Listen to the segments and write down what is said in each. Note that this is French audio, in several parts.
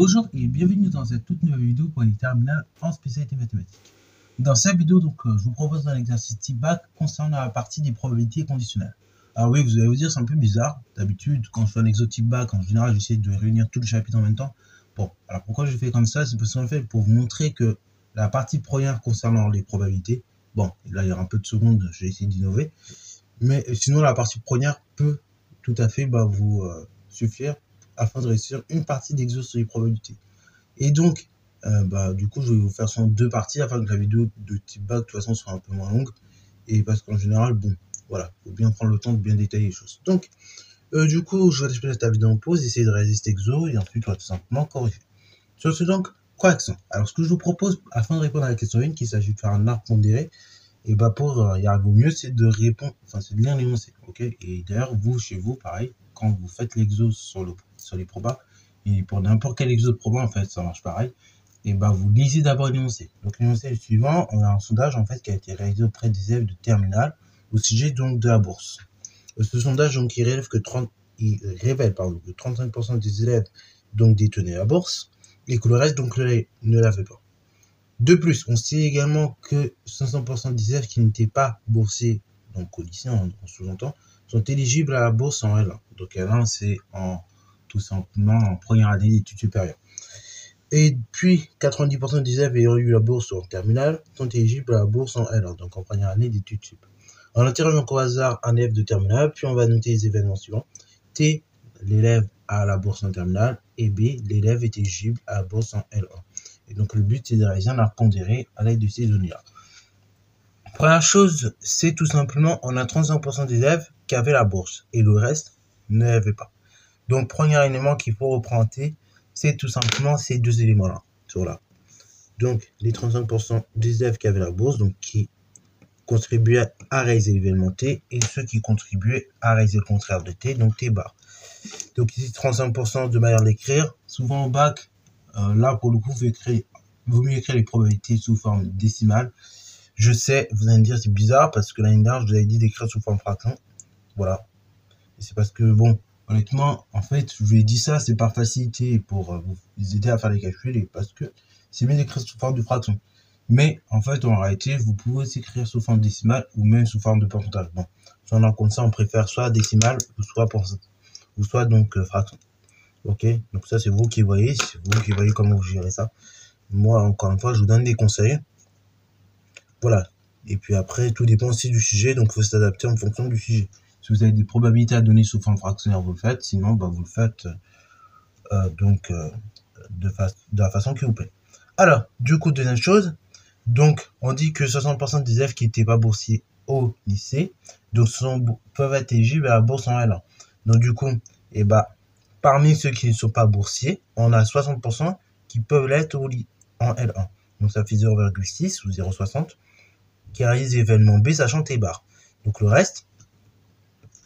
Bonjour et bienvenue dans cette toute nouvelle vidéo pour les terminales en spécialité mathématiques. Dans cette vidéo, je vous propose un exercice type bac concernant la partie des probabilités conditionnelles. Alors oui, vous allez vous dire, c'est un peu bizarre. D'habitude, quand je fais un exo type bac, en général, j'essaie de réunir tout le chapitre en même temps. Bon, alors pourquoi je fais comme ça? C'est parce qu'en fait, pour vous montrer que la partie première concernant les probabilités, bon, là, il y aura un peu de secondes, je vais essayer d'innover. Mais sinon, la partie première peut tout à fait vous suffire afin de réussir une partie d'exo sur les probabilités. Et donc, du coup, je vais vous faire sur deux parties afin que la vidéo de type bac, de toute façon, soit un peu moins longue. Et parce qu'en général, bon, voilà, il faut bien prendre le temps de bien détailler les choses. Donc, du coup, je vais laisser la vidéo en pause, essayer de réaliser exo, et ensuite, on va tout simplement corriger. Sur ce, donc, correction. Alors, ce que je vous propose, afin de répondre à la question 1, qu'il s'agit de faire un arc pondéré, et pour y arriver au mieux, c'est de répondre, c'est de lire l'énoncé, ok? Et d'ailleurs, vous, chez vous, pareil, quand vous faites l'exo sur les probas, et pour n'importe quel exo de proba, en fait, ça marche pareil, et vous lisez d'abord l'énoncé. Donc, l'énoncé est le suivant. On a un sondage, en fait, qui a été réalisé auprès des élèves de terminale, au sujet, donc, de la bourse. Ce sondage, donc, il révèle que 35% des élèves, donc, détenaient la bourse, et que le reste, donc, ne l'avait pas. De plus, on sait également que 500% des élèves qui n'étaient pas boursiers, donc au lycée, on sous-entend, sont éligibles à la bourse en L1. Donc L1, c'est tout simplement en première année d'études supérieures. Et puis, 90% des élèves ayant eu la bourse en terminale sont éligibles à la bourse en L1, donc en première année d'études sup. On intéresse donc au hasard un élève de terminale, puis on va noter les événements suivants. T, l'élève a la bourse en terminale, et B, l'élève est éligible à la bourse en L1. Et donc, le but, c'est de réaliser un arc pondéré à l'aide de ces données-là. Première chose, c'est tout simplement, on a 35% des élèves qui avaient la bourse et le reste ne l'avait pas. Donc, premier élément qu'il faut représenter, c'est tout simplement ces deux éléments-là, là. Donc, les 35% des élèves qui avaient la bourse, donc qui contribuaient à réaliser l'événement T, et ceux qui contribuaient à réaliser le contraire de T, donc T bar. Donc, ici, 35% de manière d'écrire. Souvent au bac, là, pour le coup, vaut mieux écrire les probabilités sous forme décimale. Je sais, vous allez me dire, c'est bizarre, parce que l'année dernière, je vous avais dit d'écrire sous forme fraction. Voilà. Et c'est parce que, bon, honnêtement, en fait, je vous ai dit ça, c'est par facilité pour vous aider à faire les calculs, et parce que c'est mieux d'écrire sous forme de fraction. Mais, en fait, en réalité, vous pouvez aussi écrire sous forme décimale, ou même sous forme de pourcentage. Bon, si on en compte ça, on préfère soit décimale, ou soit donc fraction. Ok, donc ça c'est vous qui voyez, comment vous gérez ça. Moi, encore une fois, je vous donne des conseils. Voilà. Et puis après, tout dépend aussi du sujet, donc il faut s'adapter en fonction du sujet. Si vous avez des probabilités à donner sous forme fractionnaire, vous le faites. Sinon, vous le faites de la façon qui vous plaît. Alors, du coup, deuxième chose, donc on dit que 60% des élèves qui n'étaient pas boursiers au lycée, donc peuvent être éligibles à la bourse en L1. Donc du coup, parmi ceux qui ne sont pas boursiers, on a 60% qui peuvent l'être en L1. Donc ça fait 0,6 ou 0,60 qui réalisent l'événement B sachant T bar. Donc le reste,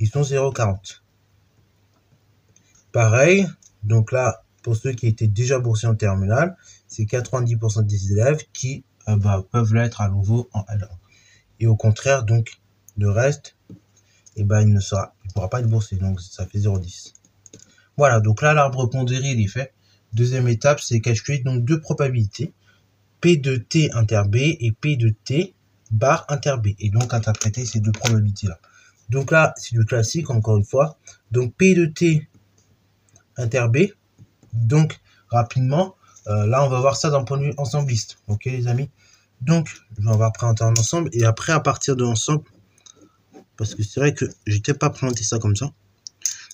ils sont 0,40. Pareil, donc là, pour ceux qui étaient déjà boursiers en terminale, c'est 90% des élèves qui peuvent l'être à nouveau en L1. Et au contraire, donc, le reste, il ne pourra pas être boursier. Donc ça fait 0,10. Voilà, donc là, l'arbre pondéré, il est fait. Deuxième étape, c'est calculer donc deux probabilités. P de T inter B et P de T bar inter B. Et donc, interpréter ces deux probabilités-là. Donc là, c'est du classique, encore une fois. Donc, P de T inter B. Donc, rapidement, là, on va voir ça d'un point de vue ensembliste. Ok, les amis? Donc, on va présenter un ensemble. Et après, à partir de l'ensemble, parce que c'est vrai que j'étais pas présenté ça comme ça.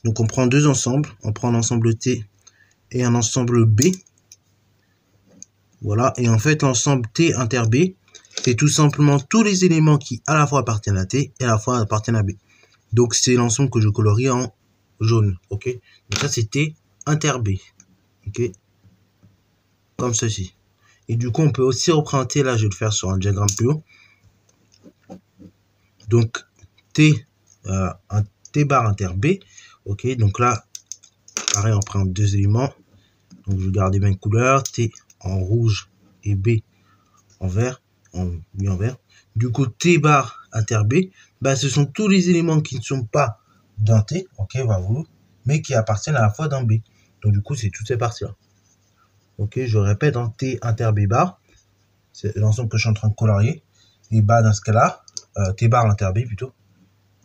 Donc on prend deux ensembles, on prend l'ensemble T et un ensemble B. Voilà, et en fait l'ensemble T inter B, c'est tout simplement tous les éléments qui à la fois appartiennent à T et à la fois appartiennent à B. Donc c'est l'ensemble que je colorie en jaune, ok? Donc ça c'est T inter B, ok? Comme ceci. Et du coup on peut aussi représenter, là je vais le faire sur un diagramme plus haut. Donc un T bar inter B, ok? Donc là, pareil, on prend deux éléments. Donc, je garde les mêmes couleurs. T en rouge et B en vert. En vert. Du coup, T bar inter B, ce sont tous les éléments qui ne sont pas d'un T, ok, mais qui appartiennent à la fois d'un B. Donc, du coup, c'est toutes ces parties-là. Ok, je répète, hein, T inter B bar, c'est l'ensemble que je suis en train de colorier. Et bas dans ce cas-là, T bar inter B plutôt.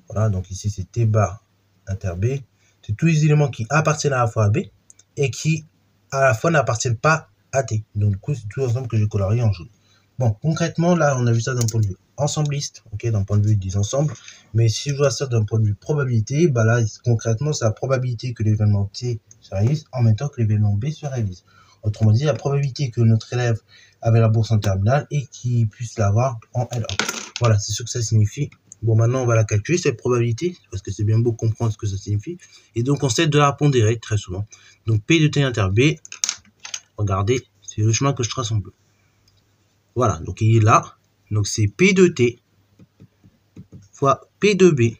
Voilà, donc ici c'est T bar inter B. C'est tous les éléments qui appartiennent à la fois à B et qui à la fois n'appartiennent pas à T. Donc du coup, c'est tout l'ensemble que j'ai colorié en jaune. Bon, concrètement, là, on a vu ça d'un point de vue ensembliste, ok, d'un point de vue des ensembles. Mais si je vois ça d'un point de vue probabilité, bah là, concrètement, c'est la probabilité que l'événement T se réalise en même temps que l'événement B se réalise. Autrement dit, la probabilité que notre élève avait la bourse en terminale et qu'il puisse l'avoir en L1. Voilà, c'est ce que ça signifie. Bon, maintenant, on va la calculer, cette probabilité, parce que c'est bien beau comprendre ce que ça signifie. Et donc, on sait de la pondérer très souvent. Donc, P de T inter B, regardez, c'est le chemin que je trace en bleu. Voilà, donc il est là. Donc, c'est P de T fois P de B,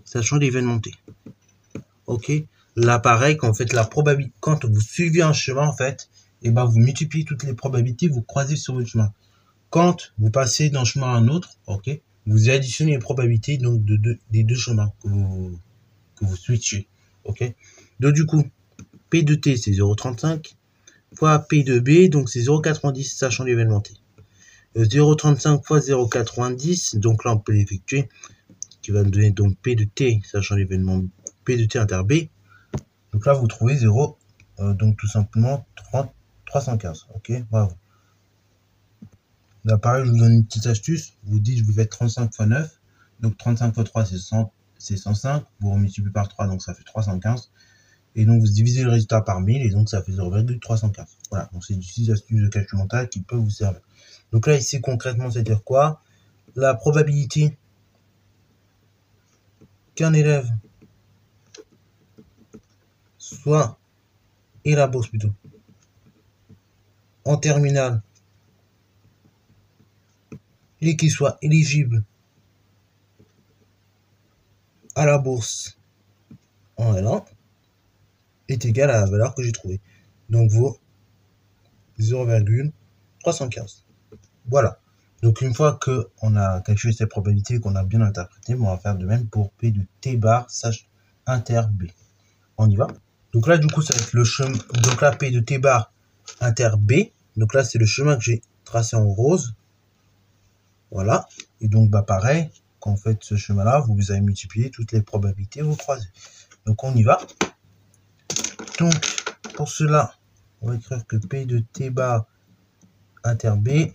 sachant l'événement T. Ok, là, pareil, quand vous faites la probabilité, quand vous suivez un chemin, en fait, et ben, vous multipliez toutes les probabilités, vous croisez sur votre chemin. Quand vous passez d'un chemin à un autre, ok, vous additionnez les probabilités donc des deux chemins que vous switchez. Ok. Donc du coup, P de T c'est 0,35 fois P de B, donc c'est 0,90 sachant l'événement T. 0,35 fois 0,90, donc là on peut l'effectuer, qui va nous donner donc P de T sachant l'événement P de T inter B. Donc là vous trouvez 0, donc tout simplement 315. Ok, bravo. Là, pareil, je vous donne une petite astuce. Vous dites, vous faites 35 fois 9. Donc, 35 fois 3, c'est 105. Vous multipliez par 3, donc ça fait 315. Et donc, vous divisez le résultat par 1000, et donc ça fait 0,315. Voilà, donc c'est des petites astuces de calcul mental qui peuvent vous servir. Donc là, ici, concrètement, c'est-à-dire quoi? La probabilité qu'un élève soit, et la bourse plutôt, en terminale, et qu'il soit éligible à la bourse en L1, est égal à la valeur que j'ai trouvée. Donc, vaut 0,315. Voilà. Donc, une fois qu'on a calculé ces probabilités, qu'on a bien interprété, on va faire de même pour P de T bar, sach inter B. On y va. Donc là, du coup, ça va être le chemin. Donc là, P de T bar inter B. Donc là, c'est le chemin que j'ai tracé en rose. Voilà. Et donc, bah, pareil, quand vous faites ce chemin-là, vous allez multiplier toutes les probabilités, vous croisez. Donc, on y va. Donc, pour cela, on va écrire que P de T bar inter B,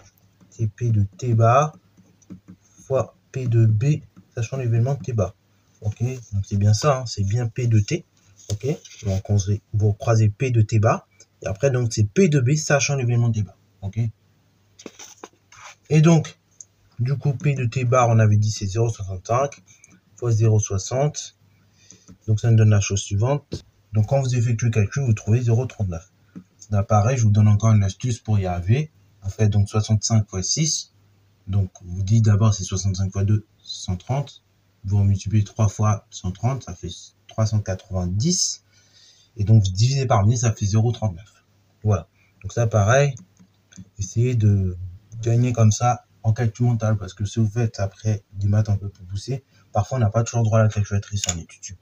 c'est P de T bar fois P de B, sachant l'événement de T bar. Ok, donc c'est bien ça, hein, c'est bien P de T. Ok, donc vous croisez P de T bar, et après, donc c'est P de B, sachant l'événement de T bar. Ok, et donc, du coup, P de T bar, on avait dit c'est 0,65 fois 0,60. Donc, ça nous donne la chose suivante. Donc, quand vous effectuez le calcul, vous trouvez 0,39. Là, pareil, je vous donne encore une astuce pour y arriver. Vous faites donc 65 fois 6. Donc, vous dites d'abord c'est 65 fois 2, 130. Vous multipliez 3 fois 130, ça fait 390. Et donc, vous divisez par 1000, ça fait 0,39. Voilà. Donc, ça, pareil, essayez de gagner comme ça en calcul mental. Parce que si vous faites après des maths un peu plus poussées, parfois, on n'a pas toujours droit à la calculatrice en études sup.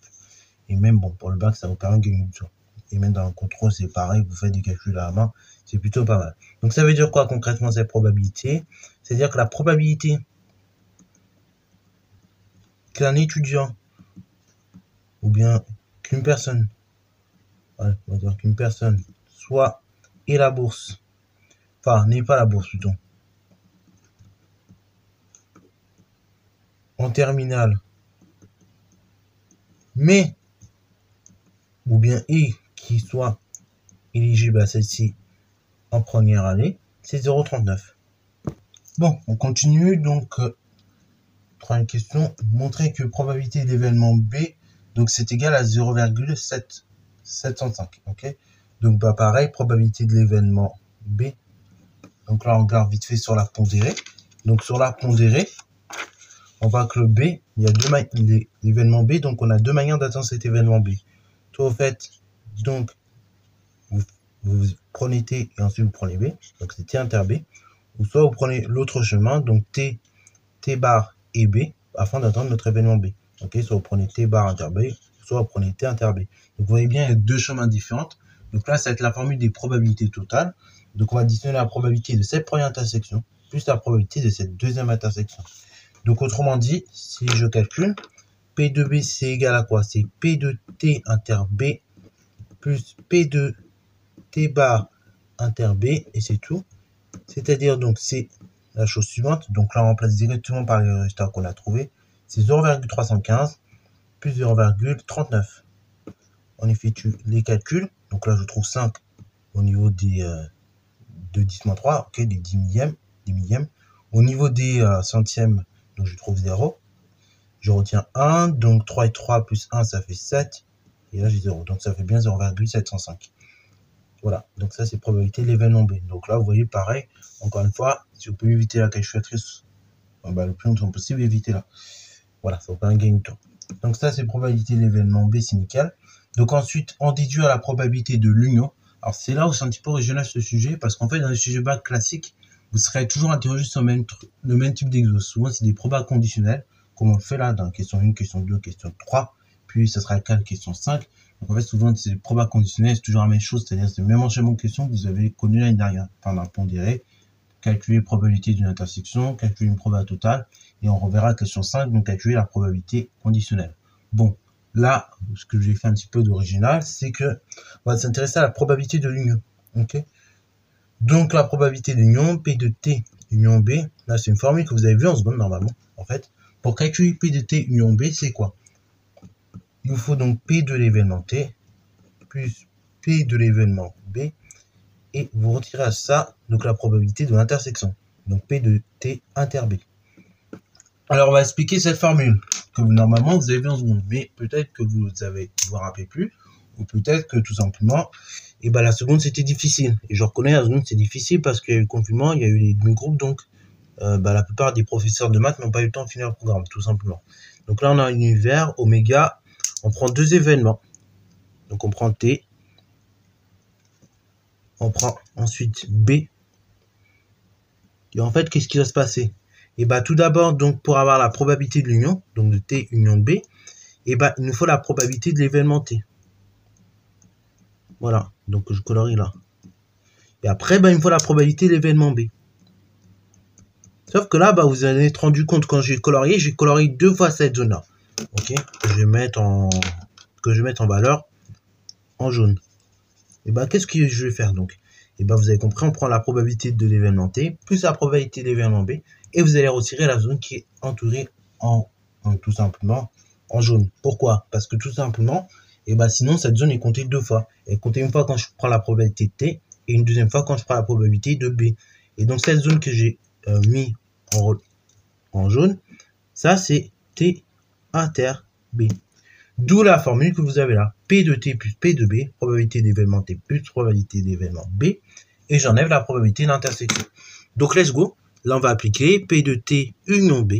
Et même, bon, pour le bac, ça vous permet de gagner du temps. Et même dans le contrôle, c'est pareil, vous faites des calculs à la main, c'est plutôt pas mal. Donc ça veut dire quoi concrètement cette probabilité? C'est-à-dire que la probabilité qu'un étudiant ou bien qu'une personne, ouais, on va dire qu'une personne soit ait la bourse, enfin n'ait pas la bourse plutôt, en terminale, mais ou bien et qui soit éligible à celle-ci en première année, c'est 0,39. Bon, on continue donc. Troisième question, montrer que probabilité d'événement B, donc c'est égal à 0,705. Ok, donc bah pareil, probabilité de l'événement B. Donc là on regarde vite fait sur la pondérée. Donc sur la pondérée, on voit que le B, il y a l'événement B, donc on a deux manières d'atteindre cet événement B. Soit vous faites, donc vous prenez T et ensuite vous prenez B, donc c'est T inter B, ou soit vous prenez l'autre chemin, donc T bar et B, afin d'atteindre notre événement B. Ok, soit vous prenez T bar inter B, soit vous prenez T inter B. Donc vous voyez bien, il y a deux chemins différents. Donc là, ça va être la formule des probabilités totales. Donc on va additionner la probabilité de cette première intersection plus la probabilité de cette deuxième intersection. Donc autrement dit, si je calcule, P de B c'est égal à quoi? C'est P de T inter B plus P de T bar inter B, et c'est tout. C'est-à-dire, donc, c'est la chose suivante. Donc là, on remplace directement par les résultats qu'on a trouvé. C'est 0,315 plus 0,39. On effectue les calculs. Donc là, je trouve 5 au niveau des de 10-3, ok, des 10 millièmes. Au niveau des centièmes, donc je trouve 0. Je retiens 1, donc 3 et 3 plus 1, ça fait 7. Et là, j'ai 0. Donc ça fait bien 0,705. Voilà, donc ça c'est probabilité de l'événement B. Donc là, vous voyez, pareil, encore une fois, si vous pouvez éviter la calculatrice, le plus longtemps possible, évitez-la. Voilà, ça va pas un gain de temps. Donc ça, c'est probabilité de l'événement B, c'est nickel. Donc ensuite, on déduit à la probabilité de l'union. Alors c'est là où c'est un petit peu original ce sujet, parce qu'en fait, dans les sujets bac classiques, vous serez toujours interrogé sur le même type d'exo. Souvent, c'est des probas conditionnels, comme on le fait là, dans question 1, question 2, question 3, puis ça sera le cas de question 5. Donc en fait, souvent, c'est des probas conditionnels, c'est toujours la même chose, c'est-à-dire c'est le même enchaînement de questions que vous avez connu l'année dernière. Enfin, dans le pondéré, calculer la probabilité d'une intersection, calculer une probabilité totale, et on reverra question 5, donc calculer la probabilité conditionnelle. Bon, là, ce que j'ai fait un petit peu d'original, c'est que on va s'intéresser à la probabilité de l'union. Ok. Donc la probabilité d'union, P de T union B, là c'est une formule que vous avez vue en seconde normalement, en fait. Pour calculer P de T union B, c'est quoi? Il vous faut donc P de l'événement T plus P de l'événement B, et vous retirez à ça donc la probabilité de l'intersection, donc P de T inter B. Alors on va expliquer cette formule que normalement vous avez vu en seconde, mais peut-être que vous vous rappelez plus, ou peut-être que tout simplement, la seconde c'était difficile. Et je reconnais la seconde c'est difficile parce qu'il y a eu le confinement, il y a eu les demi-groupes, donc la plupart des professeurs de maths n'ont pas eu le temps de finir le programme, tout simplement. Donc là on a un univers, oméga, on prend deux événements. Donc on prend T, on prend ensuite B. Et en fait, qu'est-ce qui va se passer? Et tout d'abord, donc pour avoir la probabilité de l'union, donc de T union B, il nous faut la probabilité de l'événement T. Voilà, donc je colorie là. Et après, il me faut la probabilité de l'événement B. Sauf que là, vous allez être rendu compte, quand j'ai colorié deux fois cette zone-là. Ok, que je vais mettre en valeur en jaune. Et qu'est-ce que je vais faire donc? Et vous avez compris, on prend la probabilité de l'événement T plus la probabilité de l'événement B, et vous allez retirer la zone qui est entourée tout simplement en jaune. Pourquoi? Parce que tout simplement, sinon cette zone est comptée deux fois. Elle est comptée une fois quand je prends la probabilité de T et une deuxième fois quand je prends la probabilité de B. Et donc cette zone que j'ai mis en jaune, ça c'est T inter B. D'où la formule que vous avez là. P de T plus P de B, probabilité d'événement T plus probabilité d'événement B, et j'enlève la probabilité d'intersection. Donc let's go. Là on va appliquer P de T union B.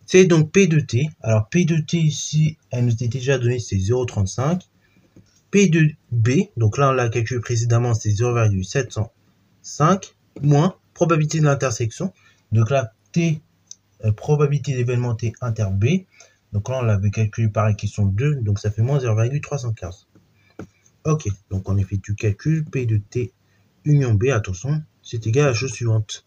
C'est donc P de T. Alors P de T ici, elle nous était déjà donnée, c'est 0,35. P de B, donc là on l'a calculé précédemment, c'est 0,705 moins probabilité de l'intersection. Donc là T, probabilité d'événement T inter B. Donc là, on l'avait calculé par question 2, donc ça fait moins 0,315. Ok, donc on effectue le calcul, P de T union B, attention, c'est égal à la chose suivante.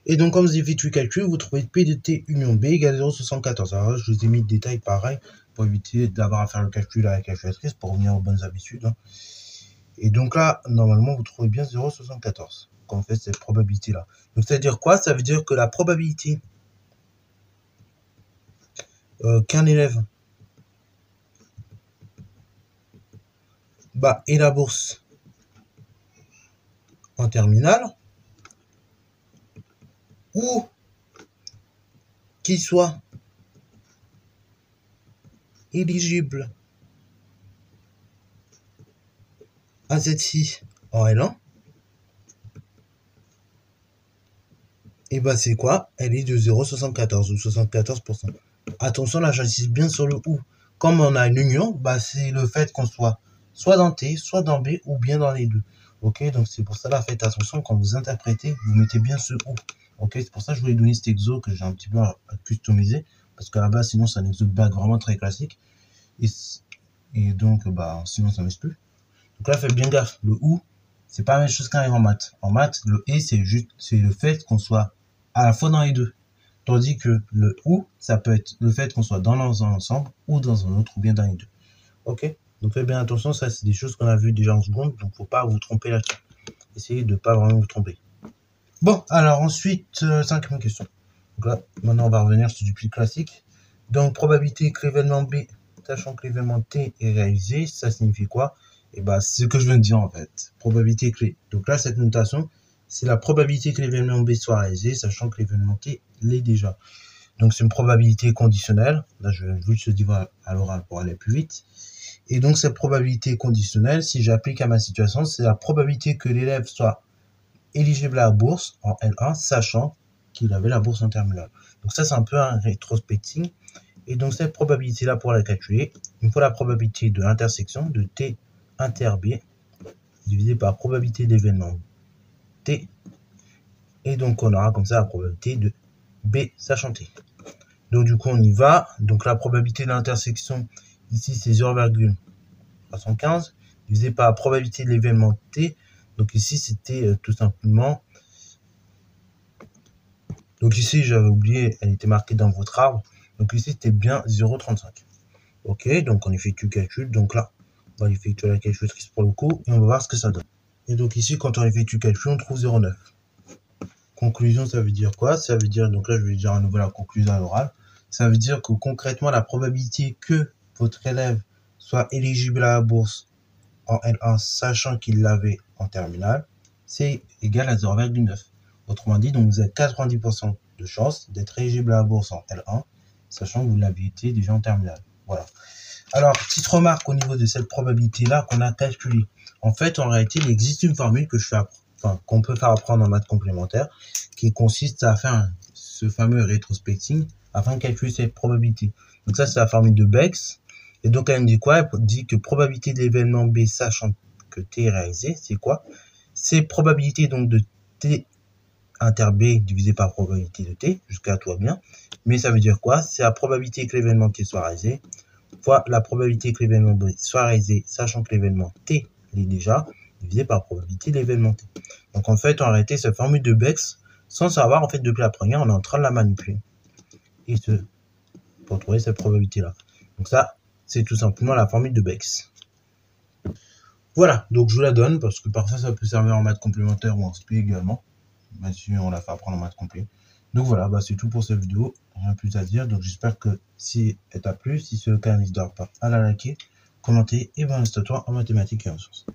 Et donc, quand vous effectuez le calcul, vous trouvez P de T union B égale 0,74. Alors là, je vous ai mis le détail pareil, pour éviter d'avoir à faire le calcul à la calculatrice, pour revenir aux bonnes habitudes. Et donc là, normalement, vous trouvez bien 0,74 quand on fait cette probabilité-là. Donc, ça veut dire quoi? Ça veut dire que la probabilité qu'un élève et la bourse en terminale, ou qu'il soit éligible à celle-ci en L1, et c'est quoi? Elle est de 0,74 ou 74%. Attention, là j'insiste bien sur le ou. Comme on a une union, c'est le fait qu'on soit dans T, soit dans B, ou bien dans les deux. Ok, donc c'est pour ça là, faites attention quand vous interprétez, vous mettez bien ce ou. Ok, c'est pour ça que je voulais donner cet exo que j'ai un petit peu customisé, parce qu'à la base sinon c'est un exo de bac vraiment très classique, et donc sinon ça m'exclut. Donc là, faites bien gaffe. Le ou, c'est pas la même chose qu'un et en maths. En maths, le et, c'est le fait qu'on soit à la fois dans les deux. Tandis que le ou, ça peut être le fait qu'on soit dans un ensemble ou dans un autre ou bien dans les deux. Ok? Donc faites bien attention, ça c'est des choses qu'on a vues déjà en seconde, donc faut pas vous tromper là-dessus. Essayez de pas vraiment vous tromper. Bon, alors ensuite, cinquième question. Donc là, maintenant on va revenir sur du plus classique. Donc probabilité que l'événement B, sachant que l'événement T est réalisé, ça signifie quoi? Et bah c'est ce que je viens de dire en fait. Probabilité clé. Donc là, cette notation, c'est la probabilité que l'événement B soit réalisé, sachant que l'événement T l'est déjà. Donc c'est une probabilité conditionnelle. Là, je vais juste le dire à l'oral pour aller plus vite. Et donc cette probabilité conditionnelle, si j'applique à ma situation, c'est la probabilité que l'élève soit éligible à la bourse en L1, sachant qu'il avait la bourse en terminale. Donc ça, c'est un peu un rétrospecting. Et donc cette probabilité-là, pour la calculer, il me faut la probabilité de l'intersection de T inter B divisé par la probabilité d'événement T. Et donc on aura comme ça la probabilité de B sachant T. Donc du coup, on y va. Donc la probabilité de l'intersection, ici, c'est 0,315 divisé par la probabilité de l'événement T. Donc ici, c'était tout simplement... Donc ici, j'avais oublié, elle était marquée dans votre arbre. Donc ici, c'était bien 0,35. Ok, donc on effectue le calcul. Donc là, on va effectuer la calculatrice pour le coup et on va voir ce que ça donne. Et donc ici, quand on effectue le calcul, on trouve 0,9. Conclusion, ça veut dire quoi? Ça veut dire, donc là, je vais dire à nouveau la conclusion à l'oral. Ça veut dire que concrètement, la probabilité que votre élève soit éligible à la bourse en L1, sachant qu'il l'avait en terminale, c'est égal à 0,9. Autrement dit, donc vous avez 90% de chance d'être éligible à la bourse en L1, sachant que vous l'aviez été déjà en terminale. Voilà. Alors, petite remarque au niveau de cette probabilité-là qu'on a calculée. En fait, en réalité, il existe une formule que qu'on peut faire apprendre en maths complémentaire, qui consiste à faire ce fameux rétrospecting afin de calculer cette probabilité. Donc ça, c'est la formule de Bex. Et donc, elle me dit quoi? Elle dit que probabilité de l'événement B, sachant que T est réalisé, c'est quoi? C'est probabilité donc de T inter B divisé par probabilité de T, jusqu'à là tout va bien. Mais ça veut dire quoi? C'est la probabilité que l'événement T soit réalisé, fois la probabilité que l'événement B soit réalisé, sachant que l'événement T l'est déjà, divisé par la probabilité de l'événement T. Donc en fait, on a arrêté cette formule de Bex, sans savoir, en fait, depuis la première, on est en train de la manipuler. Et pour trouver cette probabilité-là. Donc ça, c'est tout simplement la formule de Bex. Voilà, donc je vous la donne, parce que parfois ça peut servir en maths complémentaire ou en SPI également. Même si on l'a fait apprendre en maths complet. Donc voilà, c'est tout pour cette vidéo. Rien de plus à dire. Donc j'espère que si elle t'a plu, si c'est le cas, n'hésite pas à la liker, commenter et bon reste à toi en mathématiques et en sciences.